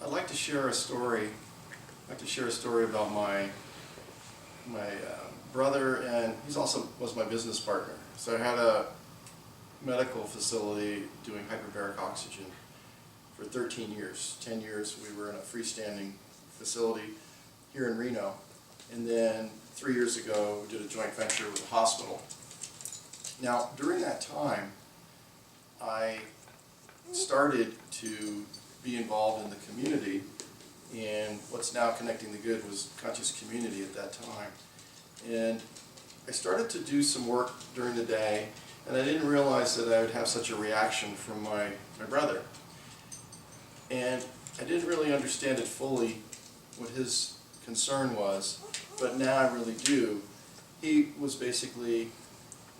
I'd like to share a story. I'd like to share a story about my brother, and he's also was my business partner. So I had a medical facility doing hyperbaric oxygen for 13 years. 10 years we were in a freestanding facility here in Reno, and then 3 years ago we did a joint venture with a hospital. Now during that time I started to be involved in the community, and what's now Connecting the Good was Conscious Community at that time. And I started to do some work during the day, and I didn't realize that I would have such a reaction from my brother. And I didn't really understand it fully, what his concern was, but now I really do. He was basically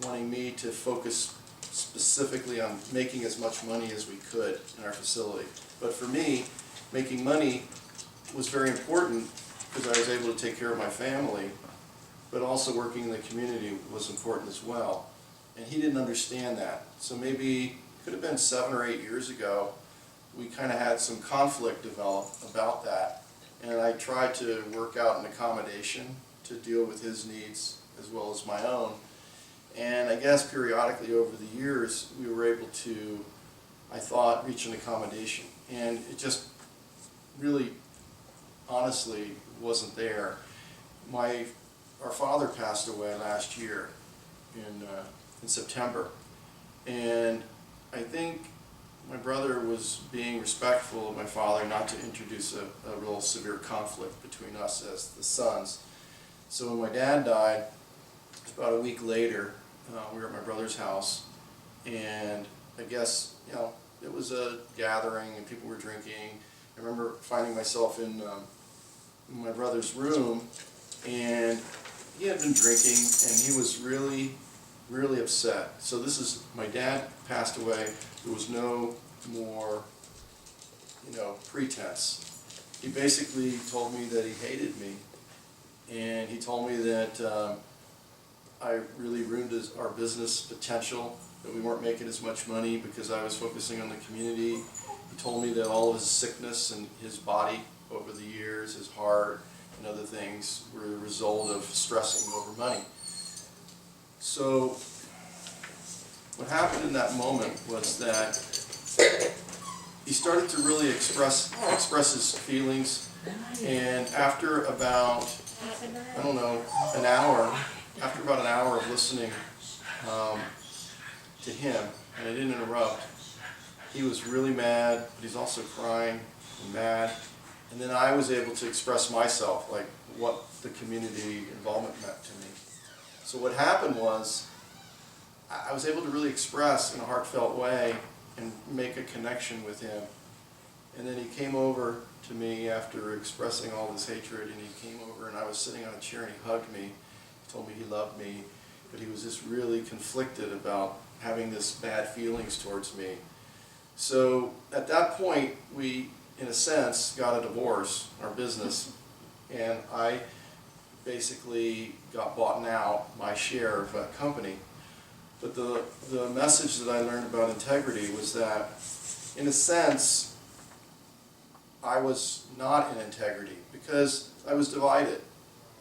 wanting me to focus specifically on making as much money as we could in our facility. But for me, making money was very important because I was able to take care of my family, but also working in the community was important as well. And he didn't understand that. So maybe, could have been 7 or 8 years ago, we kind of had some conflict develop about that. And I tried to work out an accommodation to deal with his needs as well as my own. And I guess periodically over the years, we were able to, I thought, reach an accommodation. And it just really, honestly, wasn't there. Our father passed away last year in September. And I think my brother was being respectful of my father not to introduce a real severe conflict between us as the sons. So when my dad died, about a week later, we were at my brother's house, and I guess, it was a gathering and people were drinking. I remember finding myself in my brother's room, and he had been drinking, and he was really, really upset. So my dad passed away. There was no more, pretense. He basically told me that he hated me, and he told me that I really ruined our business potential, that we weren't making as much money because I was focusing on the community. He told me that all of his sickness and his body over the years, his heart and other things, were the result of stressing over money. So what happened in that moment was that he started to really express his feelings, and after about, after about an hour of listening to him, and I didn't interrupt, he was really mad, but he's also crying and mad. And then I was able to express myself, like what the community involvement meant to me. So what happened was, I was able to really express in a heartfelt way and make a connection with him. And then he came over to me after expressing all this hatred, and he came over, and I was sitting on a chair, and he hugged me. He told me he loved me, but he was just really conflicted about having this bad feelings towards me. So at that point, we, in a sense, got a divorce, our business, and I basically got bought out my share of that company. But the message that I learned about integrity was that, in a sense, I was not in integrity because I was divided.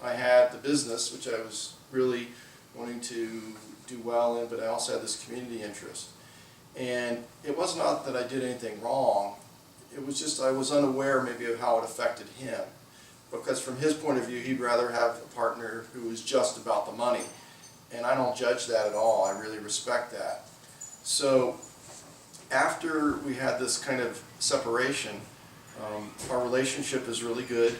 I had the business, which I was really wanting to do well in, but I also had this community interest. And it was not that I did anything wrong. It was just I was unaware maybe of how it affected him. Because from his point of view, he'd rather have a partner who was just about the money. And I don't judge that at all. I really respect that. So after we had this kind of separation, our relationship is really good.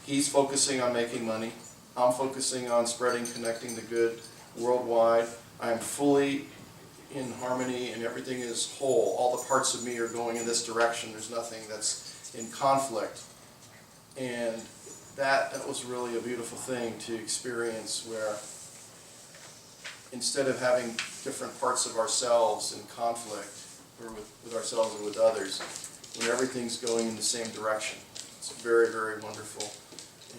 He's focusing on making money. I'm focusing on spreading Connecting the Good worldwide. I am fully in harmony, and everything is whole. All the parts of me are going in this direction. There's nothing that's in conflict. And that was really a beautiful thing to experience, where instead of having different parts of ourselves in conflict, or with ourselves or with others, when everything's going in the same direction. It's very, very wonderful,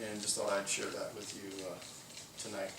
and just thought I'd share that with you tonight.